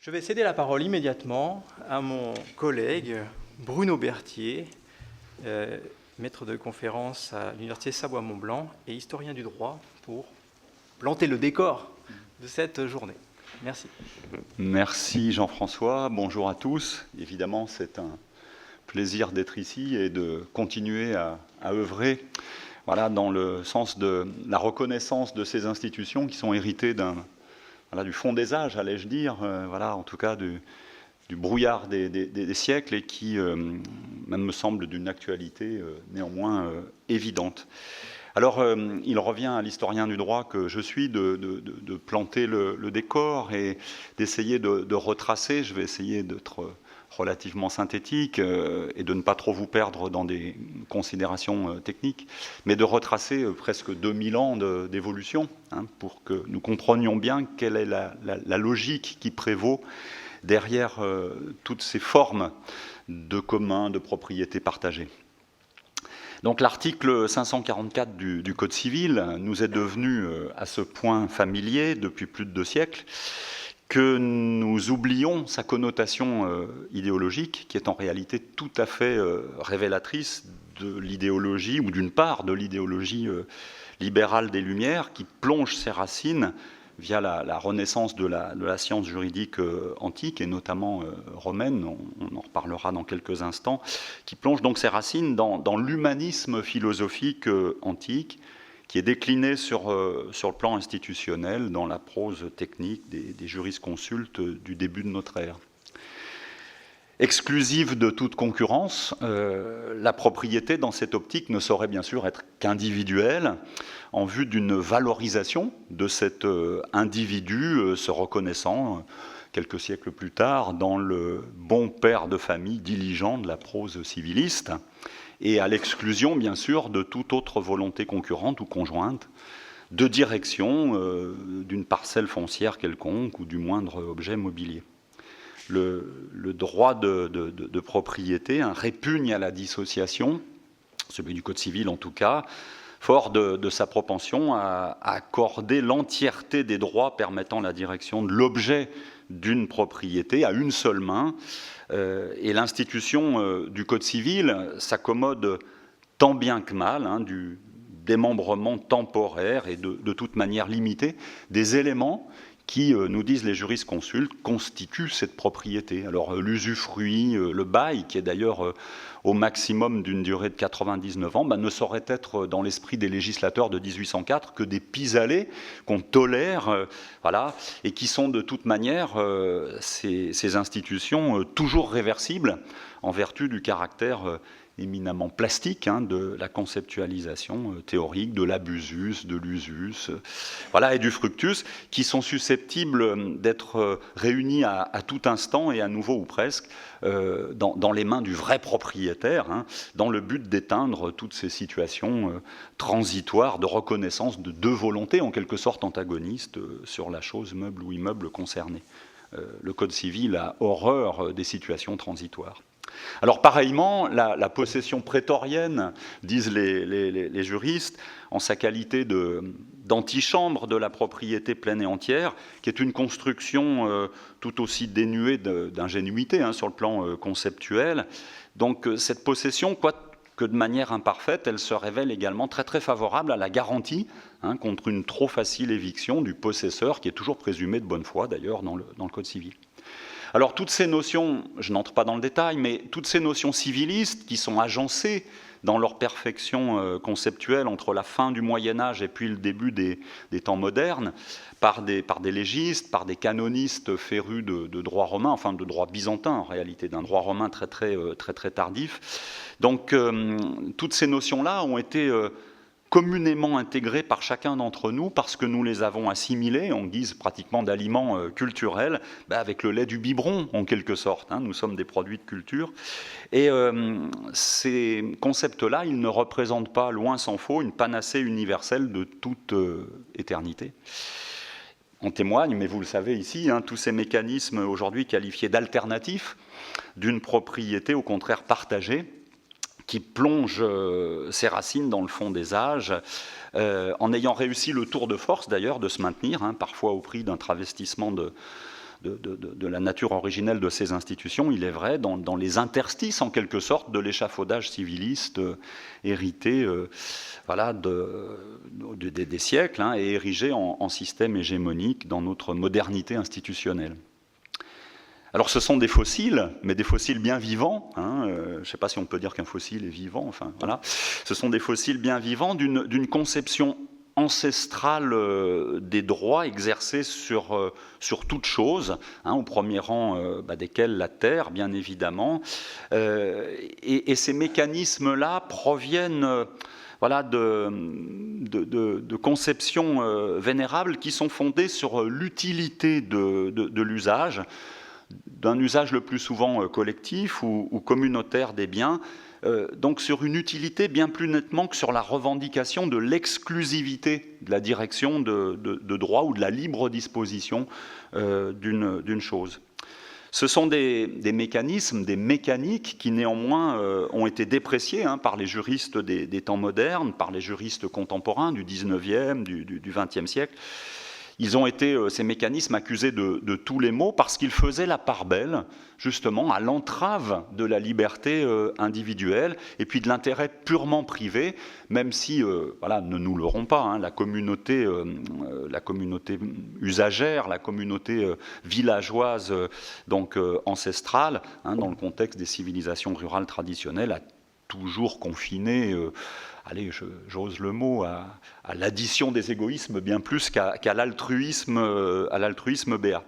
Je vais céder la parole immédiatement à mon collègue Bruno Berthier, maître de conférence à l'Université Savoie-Mont-Blanc et historien du droit, pour planter le décor de cette journée. Merci. Merci Jean-François, bonjour à tous. Évidemment, c'est un plaisir d'être ici et de continuer à œuvrer dans le sens de la reconnaissance de ces institutions qui sont héritées du fond des âges, allais-je dire, en tout cas du brouillard des siècles et qui même me semble d'une actualité néanmoins évidente. Alors, il revient à l'historien du droit que je suis de planter le décor et d'essayer de retracer. Je vais essayer d'être relativement synthétique et de ne pas trop vous perdre dans des considérations techniques, mais de retracer presque 2000 ans d'évolution pour que nous comprenions bien quelle est la logique qui prévaut derrière toutes ces formes de commun, de propriété partagée. Donc l'article 544 du Code civil nous est devenu à ce point familier depuis plus de 2 siècles que nous oublions sa connotation idéologique qui est en réalité tout à fait révélatrice de l'idéologie ou d'une part de l'idéologie libérale des Lumières qui plonge ses racines via la renaissance de la science juridique antique, et notamment romaine, on en reparlera dans quelques instants, qui plonge donc ses racines dans l'humanisme philosophique antique, qui est décliné sur le plan institutionnel dans la prose technique des jurisconsultes du début de notre ère. Exclusive de toute concurrence, la propriété dans cette optique ne saurait bien sûr être qu'individuelle, en vue d'une valorisation de cet individu se reconnaissant quelques siècles plus tard dans le bon père de famille diligent de la prose civiliste, et à l'exclusion bien sûr de toute autre volonté concurrente ou conjointe de direction d'une parcelle foncière quelconque ou du moindre objet mobilier. Le droit de propriété répugne à la dissociation, celui du Code civil en tout cas, fort de sa propension à accorder l'entièreté des droits permettant la direction de l'objet d'une propriété à une seule main. Et l'institution du Code civil s'accommode tant bien que mal du démembrement temporaire et de toute manière limitée des éléments qui, nous disent les jurisconsultes, constituent cette propriété. Alors l'usufruit, le bail, qui est d'ailleurs au maximum d'une durée de 99 ans, ne saurait être dans l'esprit des législateurs de 1804 que des pis-aller qu'on tolère, et qui sont de toute manière ces institutions toujours réversibles en vertu du caractère éminemment plastique de la conceptualisation théorique, de l'abusus, de l'usus, et du fructus, qui sont susceptibles d'être réunis à tout instant et à nouveau ou presque dans les mains du vrai propriétaire, dans le but d'éteindre toutes ces situations transitoires de reconnaissance de 2 volontés en quelque sorte antagonistes sur la chose meuble ou immeuble concernée. Le Code civil a horreur des situations transitoires. Alors pareillement, la possession prétorienne, disent les juristes, en sa qualité d'antichambre de la propriété pleine et entière, qui est une construction tout aussi dénuée d'ingénuité sur le plan conceptuel. Donc cette possession, quoique de manière imparfaite, elle se révèle également très très favorable à la garantie contre une trop facile éviction du possesseur, qui est toujours présumé de bonne foi d'ailleurs dans le Code civil. Alors toutes ces notions, je n'entre pas dans le détail, mais toutes ces notions civilistes qui sont agencées dans leur perfection conceptuelle entre la fin du Moyen-Âge et puis le début des temps modernes, par des légistes, par des canonistes férus de droit romain, enfin de droit byzantin en réalité, d'un droit romain très très tardif. Donc toutes ces notions-là ont été communément intégrées par chacun d'entre nous parce que nous les avons assimilées en guise pratiquement d'aliment culturel, avec le lait du biberon en quelque sorte. Nous sommes des produits de culture. Et ces concepts-là, ils ne représentent pas, loin s'en faut, une panacée universelle de toute éternité. On témoigne, mais vous le savez ici, tous ces mécanismes aujourd'hui qualifiés d'alternatifs d'une propriété au contraire partagée, qui plonge ses racines dans le fond des âges, en ayant réussi le tour de force d'ailleurs de se maintenir, parfois au prix d'un travestissement de la nature originelle de ces institutions, il est vrai, dans les interstices en quelque sorte de l'échafaudage civiliste hérité voilà, des siècles et érigé en système hégémonique dans notre modernité institutionnelle. Alors ce sont des fossiles, mais des fossiles bien vivants. Je ne sais pas si on peut dire qu'un fossile est vivant. Enfin, voilà. Ce sont des fossiles bien vivants d'une conception ancestrale des droits exercés sur toute chose, au premier rang desquels la terre, bien évidemment. Et ces mécanismes-là proviennent voilà, de conceptions vénérables qui sont fondées sur l'utilité de l'usage, d'un usage le plus souvent collectif ou communautaire des biens, donc sur une utilité bien plus nettement que sur la revendication de l'exclusivité de la direction de droit ou de la libre disposition d'une chose. Ce sont des mécanismes, des mécaniques qui néanmoins ont été dépréciés par les juristes des temps modernes, par les juristes contemporains du 19e, du 20e siècle. Ils ont été, ces mécanismes, accusés de tous les maux parce qu'ils faisaient la part belle, justement, à l'entrave de la liberté individuelle et puis de l'intérêt purement privé, même si, voilà, ne nous leurrons pas, la communauté usagère, la communauté villageoise, donc ancestrale, dans le contexte des civilisations rurales traditionnelles, a toujours confiné allez, j'ose le mot, à l'addition des égoïsmes bien plus qu'à l'altruisme béat.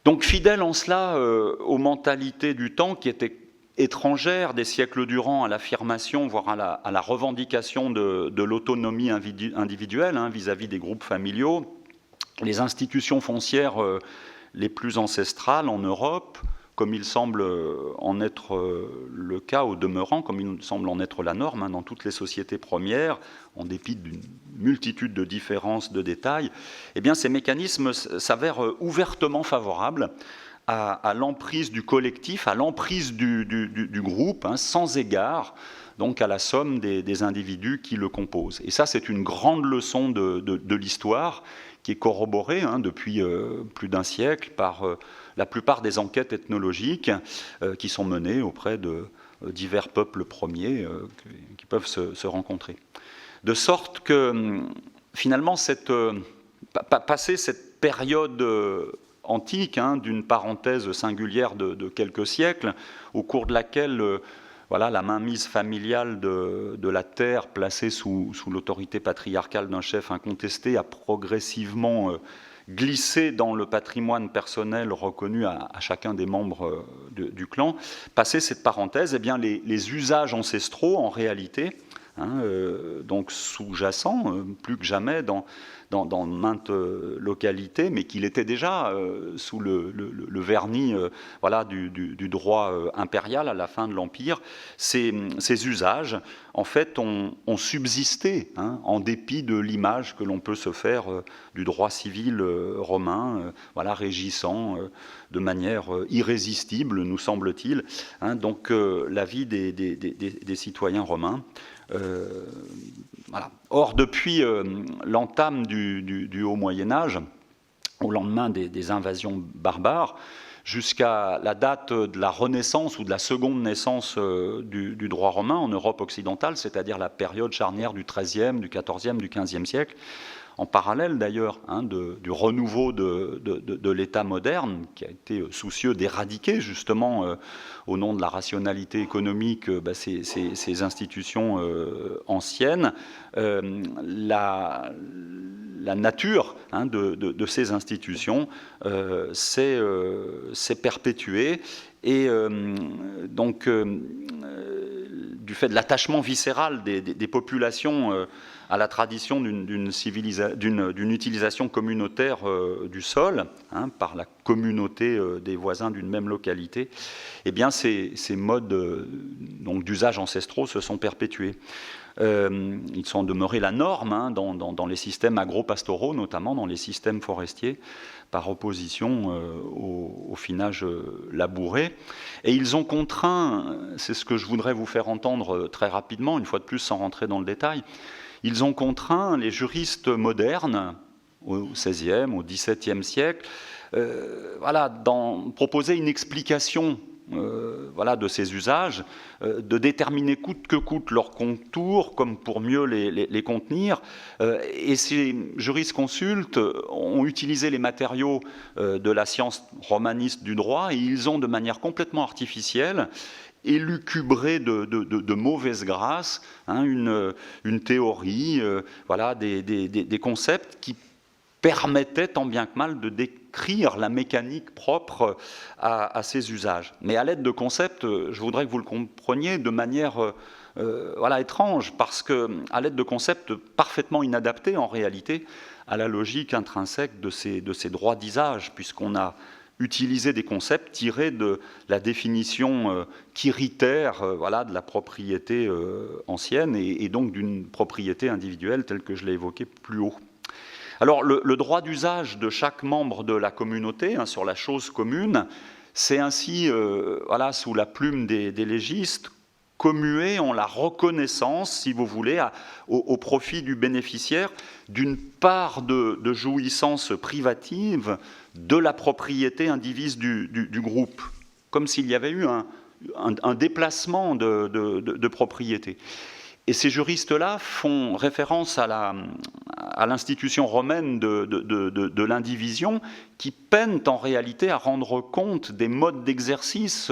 Donc fidèle en cela aux mentalités du temps qui étaient étrangères des siècles durant à l'affirmation, voire à la revendication de l'autonomie individuelle vis-à-vis des groupes familiaux, les institutions foncières les plus ancestrales en Europe, comme il semble en être le cas au demeurant, comme il semble en être la norme dans toutes les sociétés premières, en dépit d'une multitude de différences de détails, eh bien ces mécanismes s'avèrent ouvertement favorables à l'emprise du collectif, à l'emprise du groupe, sans égard donc à la somme des individus qui le composent. Et ça, c'est une grande leçon de l'histoire qui est corroborée depuis plus d'un siècle par la plupart des enquêtes ethnologiques qui sont menées auprès de divers peuples premiers qui peuvent se rencontrer. De sorte que, finalement, passé cette période antique, d'une parenthèse singulière de quelques siècles, au cours de laquelle voilà, la mainmise familiale de la terre placée sous l'autorité patriarcale d'un chef incontesté a progressivement glissé dans le patrimoine personnel reconnu à chacun des membres du clan. Passé cette parenthèse, eh bien, les usages ancestraux, en réalité, donc sous-jacents, plus que jamais dans maintes localités, mais qu'il était déjà sous le vernis voilà, du droit impérial à la fin de l'Empire, ces usages, en fait, ont subsisté, en dépit de l'image que l'on peut se faire du droit civil romain, voilà, régissant de manière irrésistible, nous semble-t-il, donc la vie des citoyens romains. Voilà. Or, depuis l'entame du Haut Moyen-Âge, au lendemain des invasions barbares, jusqu'à la date de la Renaissance ou de la seconde naissance du droit romain en Europe occidentale, c'est-à-dire la période charnière du XIIIe, du XIVe, du XVe siècle, en parallèle d'ailleurs du renouveau de l'État moderne, qui a été soucieux d'éradiquer justement au nom de la rationalité économique ces institutions anciennes, la nature de ces institutions s'est perpétuée et donc du fait de l'attachement viscéral des populations à la tradition d'une utilisation communautaire du sol par la communauté des voisins d'une même localité, eh bien ces modes d'usage ancestraux se sont perpétués. Ils sont demeurés la norme dans les systèmes agro-pastoraux, notamment dans les systèmes forestiers, par opposition au finage labouré. Et ils ont contraint, c'est ce que je voudrais vous faire entendre très rapidement, une fois de plus sans rentrer dans le détail, ils ont contraint les juristes modernes au XVIe, au XVIIe siècle, proposer une explication de ces usages, de déterminer coûte que coûte leurs contours, comme pour mieux les contenir. Et ces jurisconsultes ont utilisé les matériaux de la science romaniste du droit, et ils ont, de manière complètement artificielle, élucubré de mauvaise grâce une théorie, des concepts qui permettait tant bien que mal de décrire la mécanique propre à ces usages. Mais à l'aide de concepts, je voudrais que vous le compreniez de manière étrange, parce qu'à l'aide de concepts parfaitement inadaptés en réalité à la logique intrinsèque de ces droits d'usage, puisqu'on a utilisé des concepts tirés de la définition quiritaire de la propriété ancienne et donc d'une propriété individuelle telle que je l'ai évoquée plus haut. Alors, le droit d'usage de chaque membre de la communauté sur la chose commune, c'est ainsi, sous la plume des légistes, commué en la reconnaissance, si vous voulez, au profit du bénéficiaire, d'une part de jouissance privative de la propriété indivise du groupe, comme s'il y avait eu un déplacement de propriété. Et ces juristes-là font référence à l'institution romaine de l'indivision, qui peine en réalité à rendre compte des modes d'exercice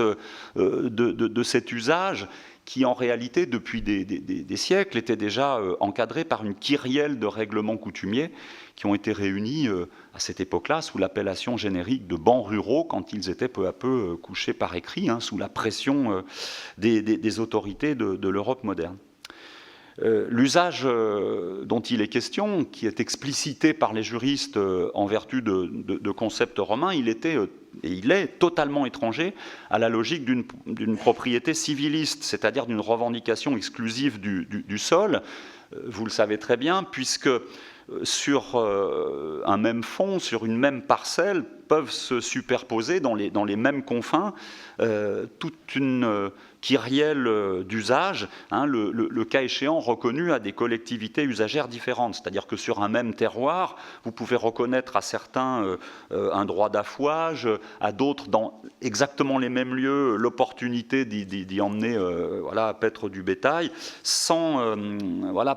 de cet usage, qui en réalité, depuis des siècles, était déjà encadré par une kyrielle de règlements coutumiers qui ont été réunis à cette époque-là sous l'appellation générique de bans ruraux, quand ils étaient peu à peu couchés par écrit, sous la pression des autorités de l'Europe moderne. L'usage dont il est question, qui est explicité par les juristes en vertu de concepts romains, il est totalement étranger à la logique d'une propriété civiliste, c'est-à-dire d'une revendication exclusive du sol. Vous le savez très bien, puisque sur un même fond, sur une même parcelle, peuvent se superposer dans les mêmes confins toute une kyrielle d'usage, le cas échéant reconnu à des collectivités usagères différentes. C'est-à-dire que sur un même terroir, vous pouvez reconnaître à certains un droit d'affouage, à d'autres, dans exactement les mêmes lieux, l'opportunité d'y emmener paître du bétail, sans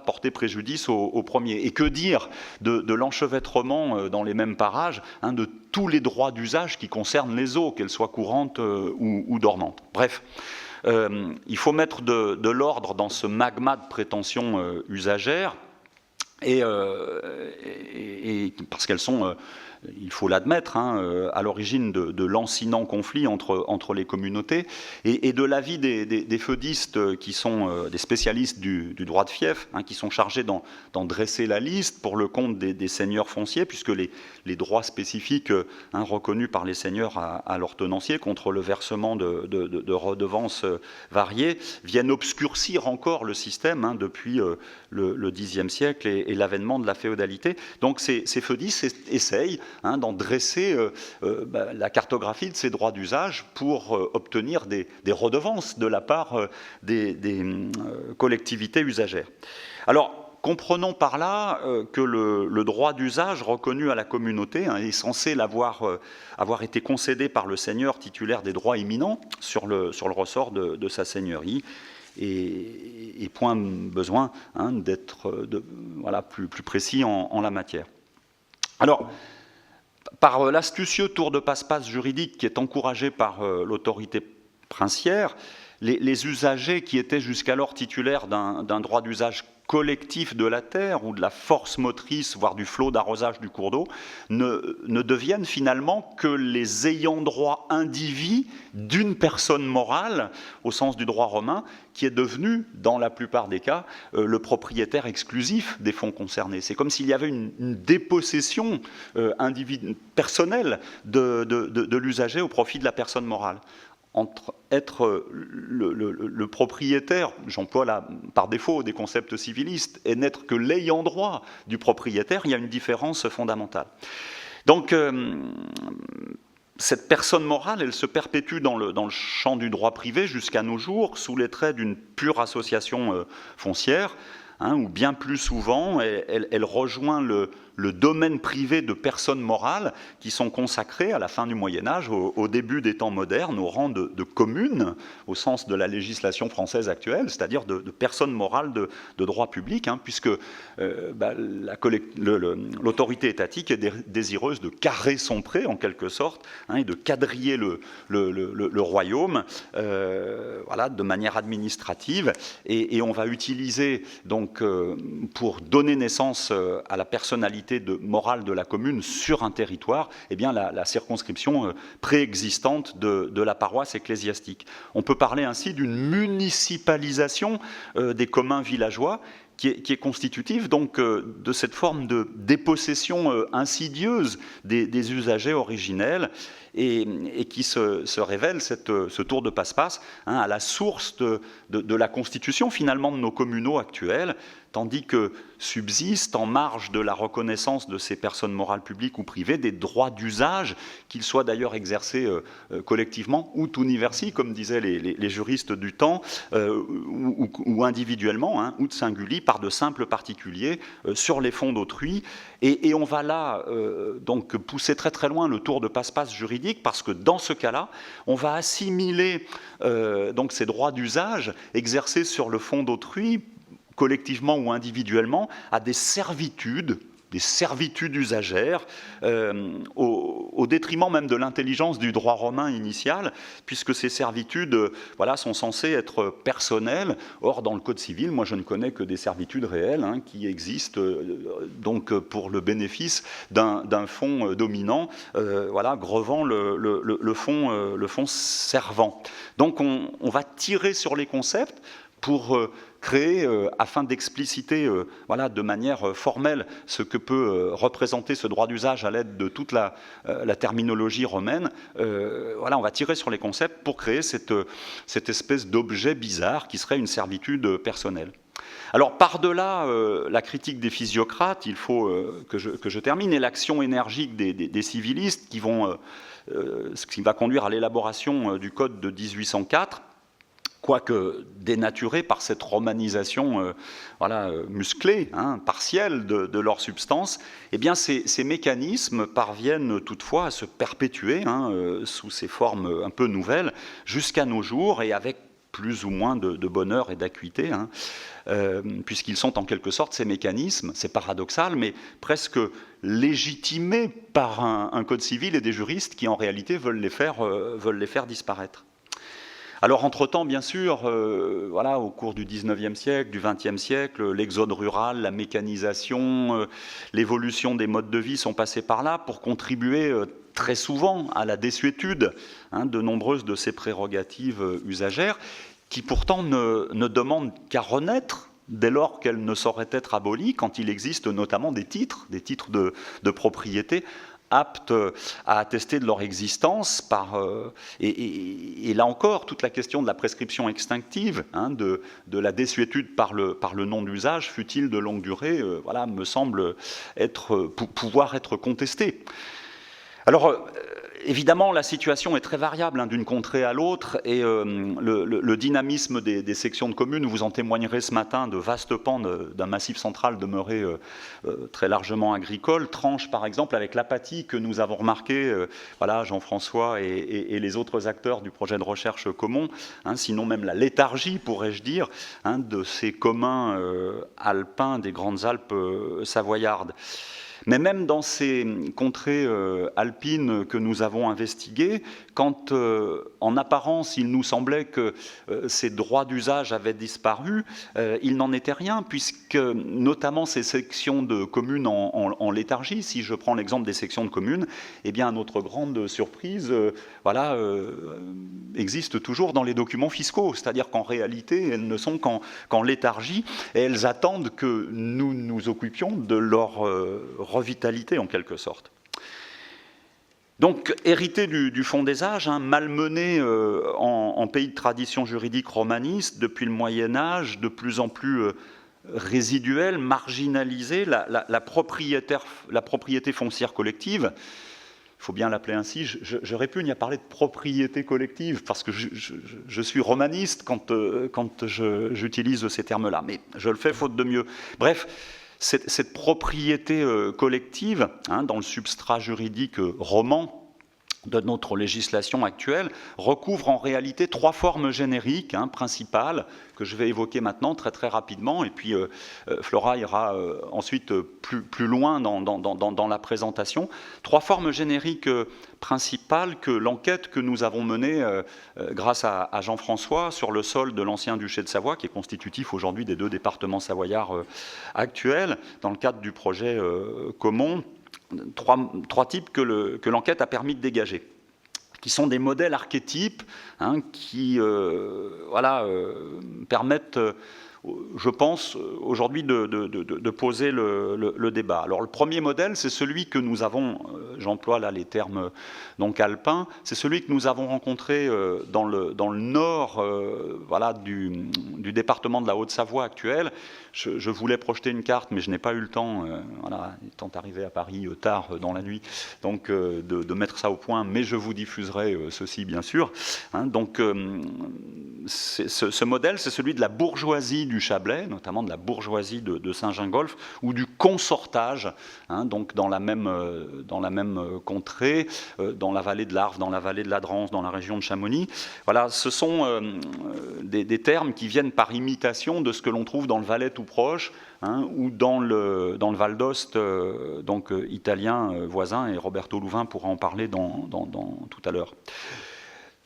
porter préjudice au premier. Et que dire de l'enchevêtrement dans les mêmes parages de tous les droits d'usage qui concernent les eaux, qu'elles soient courantes ou dormantes. Bref, il faut mettre de l'ordre dans ce magma de prétentions usagères, et parce qu'elles sont, il faut l'admettre, à l'origine de lancinants conflits entre les communautés, et de l'avis des feudistes, qui sont des spécialistes du droit de fief, qui sont chargés d'en dresser la liste pour le compte des seigneurs fonciers, puisque les droits spécifiques reconnus par les seigneurs à leur tenancier contre le versement de redevances variées viennent obscurcir encore le système depuis le Xe siècle et l'avènement de la féodalité. Donc ces feudistes essayent d'en dresser la cartographie de ces droits d'usage pour obtenir des redevances de la part des collectivités usagères. Alors, comprenons par là que le droit d'usage reconnu à la communauté est censé avoir été concédé par le seigneur titulaire des droits éminents sur le ressort de sa seigneurie, et point besoin d'être plus précis en la matière. Alors, par l'astucieux tour de passe-passe juridique qui est encouragé par l'autorité princière, les usagers qui étaient jusqu'alors titulaires d'un droit d'usage collectif de la terre ou de la force motrice, voire du flot d'arrosage du cours d'eau, ne deviennent finalement que les ayants droit indivis d'une personne morale, au sens du droit romain, qui est devenu, dans la plupart des cas, le propriétaire exclusif des fonds concernés. C'est comme s'il y avait une dépossession personnelle de l'usager au profit de la personne morale. Entre être le propriétaire, j'emploie là par défaut des concepts civilistes, et n'être que l'ayant droit du propriétaire, il y a une différence fondamentale. Donc, cette personne morale, elle se perpétue dans le champ du droit privé jusqu'à nos jours, sous les traits d'une pure association foncière, où bien plus souvent, elle rejoint le le domaine privé de personnes morales qui sont consacrées à la fin du Moyen-Âge, au début des temps modernes, au rang de communes, au sens de la législation française actuelle, c'est-à-dire de personnes morales de droit public, hein, puisque l'autorité étatique est désireuse de carrer son pré, en quelque sorte, hein, et de quadriller le royaume voilà, de manière administrative. Et on va utiliser, donc, pour donner naissance à la personnalité morale de la commune sur un territoire, eh bien, la circonscription préexistante de la paroisse ecclésiastique. On peut parler ainsi d'une municipalisation des communs villageois qui est constitutive donc de cette forme de dépossession insidieuse des usagers originels et qui se révèle, ce tour de passe-passe, hein, à la source de la constitution finalement de nos communaux actuels, tandis que subsistent en marge de la reconnaissance de ces personnes morales publiques ou privées des droits d'usage, qu'ils soient d'ailleurs exercés collectivement ou universi, comme disaient les juristes du temps, ou individuellement, hein, ou de singuli, par de simples particuliers, sur les fonds d'autrui. Et on va là donc pousser très très loin le tour de passe-passe juridique, parce que dans ce cas-là, on va assimiler donc ces droits d'usage exercés sur le fonds d'autrui, collectivement ou individuellement, à des servitudes usagères, au détriment même de l'intelligence du droit romain initial, puisque ces servitudes voilà, sont censées être personnelles. Or, dans le Code civil, moi je ne connais que des servitudes réelles, hein, qui existent donc pour le bénéfice d'un fonds dominant, voilà, grevant le fonds servant. Donc on va tirer sur les concepts pour créer, afin d'expliciter voilà, de manière formelle ce que peut représenter ce droit d'usage à l'aide de toute la terminologie romaine, voilà, on va tirer sur les concepts pour créer cette espèce d'objet bizarre qui serait une servitude personnelle. Alors, par-delà la critique des physiocrates, il faut que je termine, et l'action énergique des civilistes ce qui va conduire à l'élaboration du Code de 1804, quoique dénaturés par cette romanisation voilà, musclée, hein, partielle de leur substance, eh bien ces mécanismes parviennent toutefois à se perpétuer, hein, sous ces formes un peu nouvelles jusqu'à nos jours, et avec plus ou moins de bonheur et d'acuité, hein, puisqu'ils sont en quelque sorte ces mécanismes, c'est paradoxal, mais presque légitimés par un code civil et des juristes qui en réalité veulent les faire disparaître. Alors, entre-temps, bien sûr, voilà, au cours du XIXe siècle, du XXe siècle, l'exode rural, la mécanisation, l'évolution des modes de vie sont passés par là pour contribuer très souvent à la désuétude, hein, de nombreuses de ces prérogatives usagères, qui pourtant ne demandent qu'à renaître dès lors qu'elles ne sauraient être abolies, quand il existe notamment des titres de propriété aptes à attester de leur existence et là encore, toute la question de la prescription extinctive, hein, de la désuétude par le non-usage, fût-il de longue durée, voilà, me semble pouvoir être contestée. Alors, évidemment, la situation est très variable, hein, d'une contrée à l'autre, et le dynamisme des sections de communes, vous en témoignerez ce matin, de vastes pans d'un massif central demeuré très largement agricole, tranche par exemple avec l'apathie que nous avons remarquée, voilà, Jean-François et les autres acteurs du projet de recherche Comont, hein, sinon même la léthargie, pourrais-je dire, hein, de ces communs alpins des Grandes Alpes savoyardes. Mais même dans ces contrées alpines que nous avons investiguées, quand en apparence il nous semblait que ces droits d'usage avaient disparu, il n'en était rien, puisque notamment ces sections de communes en léthargie, si je prends l'exemple des sections de communes, eh bien, à notre grande surprise, voilà, existent toujours dans les documents fiscaux, c'est-à-dire qu'en réalité, elles ne sont qu'en léthargie, et elles attendent que nous nous occupions de leur revitalité en quelque sorte. Donc, hérité du fond des âges, hein, malmené en pays de tradition juridique romaniste depuis le Moyen-Âge, de plus en plus résiduelle, marginalisée, la propriété foncière collective, il faut bien l'appeler ainsi, je répugne à parler de propriété collective, parce que je suis romaniste quand j'utilise ces termes-là, mais je le fais faute de mieux. Bref, Cette propriété collective, hein, dans le substrat juridique roman de notre législation actuelle, recouvre en réalité 3 formes génériques, hein, principales, que je vais évoquer maintenant très très rapidement, et puis Flora ira ensuite plus loin dans la présentation. 3 formes génériques principales que l'enquête que nous avons menée grâce à Jean-François sur le sol de l'ancien duché de Savoie, qui est constitutif aujourd'hui des 2 départements savoyards actuels, dans le cadre du projet Comont. 3 types que l'enquête a permis de dégager, qui sont des modèles archétypes, hein, qui permettent, je pense, aujourd'hui de poser le débat. Alors le premier modèle, c'est celui que nous avons, j'emploie là les termes donc alpins, c'est celui que nous avons rencontré dans le nord du département de la Haute-Savoie actuel. Je voulais projeter une carte, mais je n'ai pas eu le temps, étant arrivé à Paris tard dans la nuit, donc de mettre ça au point, mais je vous diffuserai ceci, bien sûr. Hein, donc, ce modèle, c'est celui de la bourgeoisie du Chablais, notamment de la bourgeoisie de Saint-Gingolph, ou du consortage, hein, donc dans la même contrée, dans la vallée de l'Arve, dans la vallée de la Drance, dans la région de Chamonix. Voilà, ce sont des termes qui viennent par imitation de ce que l'on trouve dans le Valais tout proche, hein, ou dans le Val d'Ost, italien voisin, et Roberto Louvain pourra en parler tout à l'heure.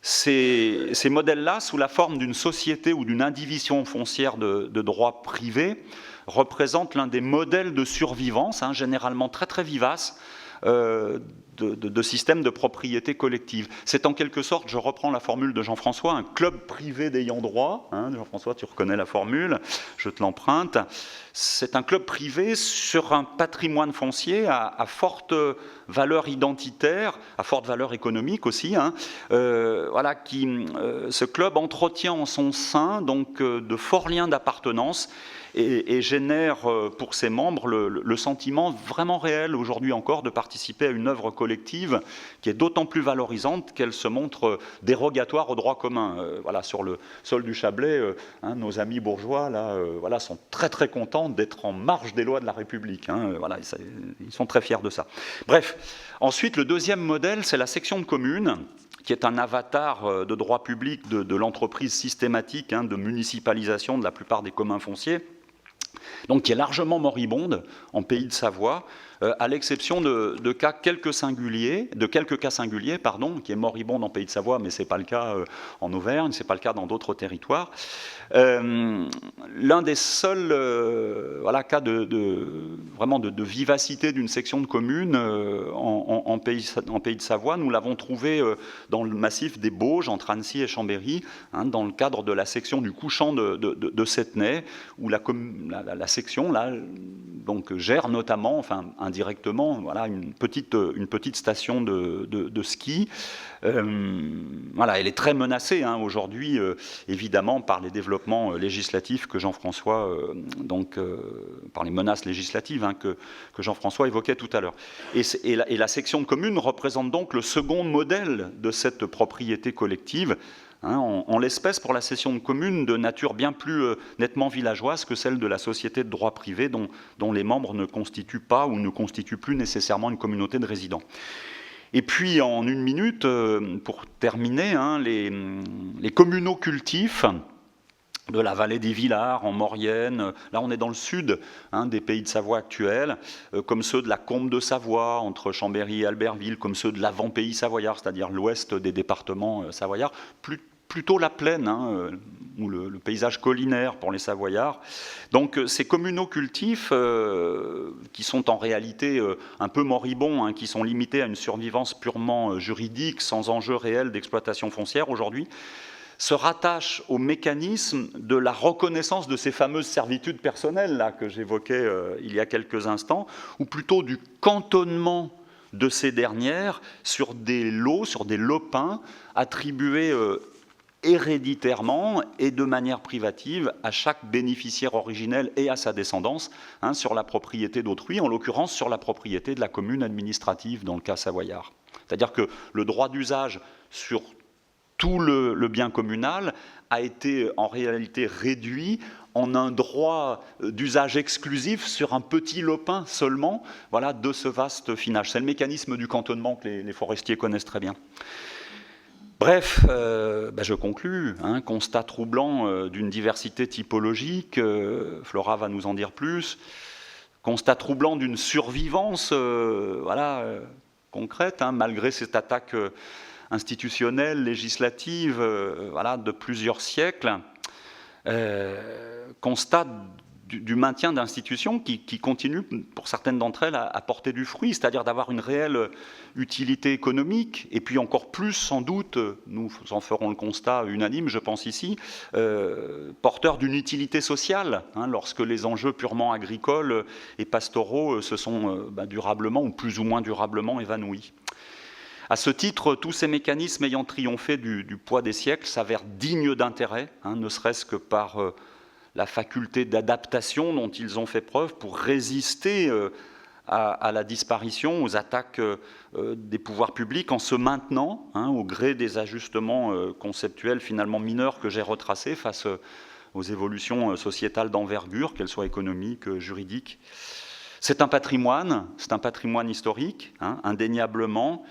Ces modèles-là, sous la forme d'une société ou d'une indivision foncière de droit privé, représentent l'un des modèles de survivance, hein, généralement très très vivace, de systèmes de propriété collective. C'est en quelque sorte, je reprends la formule de Jean-François, un club privé d'ayants droit. Hein, Jean-François, tu reconnais la formule, je te l'emprunte. C'est un club privé sur un patrimoine foncier à forte valeur identitaire, à forte valeur économique aussi. Hein, ce club entretient en son sein donc de forts liens d'appartenance et génère pour ses membres le sentiment vraiment réel aujourd'hui encore de participer à une œuvre collective qui est d'autant plus valorisante qu'elle se montre dérogatoire au droit commun. Sur le sol du Chablais, nos amis bourgeois là, sont très très contents d'être en marge des lois de la République. Hein, ils sont très fiers de ça. Bref, ensuite le deuxième modèle, c'est la section de commune, qui est un avatar de droit public de l'entreprise systématique, hein, de municipalisation de la plupart des communs fonciers, donc qui est largement moribonde en Pays de Savoie, à l'exception de quelques cas singuliers, qui est moribonde en Pays de Savoie, mais ce n'est pas le cas en Auvergne, ce n'est pas le cas dans d'autres territoires. L'un des seuls cas de vivacité d'une section de commune en Pays de Savoie, nous l'avons trouvé dans le massif des Bauges, entre Annecy et Chambéry, hein, dans le cadre de la section du couchant de Settenay, où la section là, donc, gère notamment, enfin indirectement, une petite station de ski. Elle est très menacée hein, aujourd'hui, évidemment, par les développements législatifs que Jean-François, par les menaces législatives hein, que Jean-François évoquait tout à l'heure. Et la section de commune représente donc le second modèle de cette propriété collective, hein, en l'espèce pour la cession de commune de nature bien plus nettement villageoise que celle de la société de droit privé dont les membres ne constituent pas ou ne constituent plus nécessairement une communauté de résidents. Et puis en une minute, pour terminer, hein, les communaux cultifs de la vallée des Villars, en Maurienne, là on est dans le sud hein, des Pays de Savoie actuels, comme ceux de la Combe de Savoie, entre Chambéry et Albertville, comme ceux de l'avant-pays savoyard, c'est-à-dire l'ouest des départements savoyards, plutôt la plaine, hein, ou le paysage collinaire pour les Savoyards. Donc ces communaux cultifs, qui sont en réalité un peu moribonds, hein, qui sont limités à une survivance purement juridique, sans enjeu réel d'exploitation foncière aujourd'hui, se rattachent au mécanisme de la reconnaissance de ces fameuses servitudes personnelles là, que j'évoquais il y a quelques instants, ou plutôt du cantonnement de ces dernières sur des lots, sur des lopins attribués héréditairement et de manière privative à chaque bénéficiaire originel et à sa descendance hein, sur la propriété d'autrui, en l'occurrence sur la propriété de la commune administrative dans le cas savoyard. C'est-à-dire que le droit d'usage sur tout le bien communal a été en réalité réduit en un droit d'usage exclusif sur un petit lopin seulement, voilà, de ce vaste finage. C'est le mécanisme du cantonnement que les forestiers connaissent très bien. Bref, je conclus, constat troublant d'une diversité typologique, Flora va nous en dire plus, constat troublant d'une survivance concrète, malgré cette attaque institutionnelle, législative, de plusieurs siècles, constat du maintien d'institutions qui continuent, pour certaines d'entre elles, à porter du fruit, c'est-à-dire d'avoir une réelle utilité économique, et puis encore plus, sans doute, nous en ferons le constat unanime, je pense ici, porteur d'une utilité sociale, lorsque les enjeux purement agricoles et pastoraux se sont durablement, ou plus ou moins durablement, évanouis. À ce titre, tous ces mécanismes ayant triomphé du poids des siècles s'avèrent dignes d'intérêt, ne serait-ce que par la faculté d'adaptation dont ils ont fait preuve pour résister à la disparition, aux attaques des pouvoirs publics, en se maintenant, au gré des ajustements conceptuels finalement mineurs que j'ai retracés face aux évolutions sociétales d'envergure, qu'elles soient économiques, juridiques. C'est un patrimoine historique, indéniablement,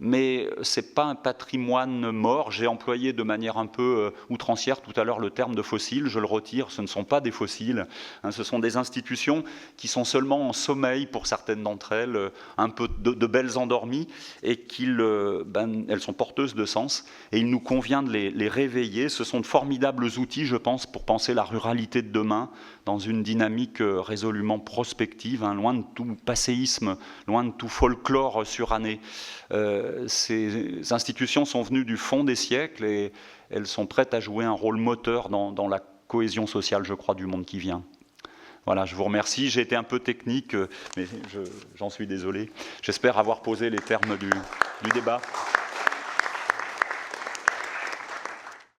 mais ce n'est pas un patrimoine mort. J'ai employé de manière un peu outrancière tout à l'heure le terme de fossiles, je le retire, ce ne sont pas des fossiles, ce sont des institutions qui sont seulement en sommeil pour certaines d'entre elles, un peu de belles endormies, et elles sont porteuses de sens, et il nous convient de les réveiller. Ce sont de formidables outils, je pense, pour penser la ruralité de demain, dans une dynamique résolument prospective, loin de tout passéisme, loin de tout folklore suranné. Ces institutions sont venues du fond des siècles et elles sont prêtes à jouer un rôle moteur dans la cohésion sociale, je crois, du monde qui vient. Voilà, je vous remercie. J'ai été un peu technique, mais j'en suis désolé. J'espère avoir posé les termes du débat.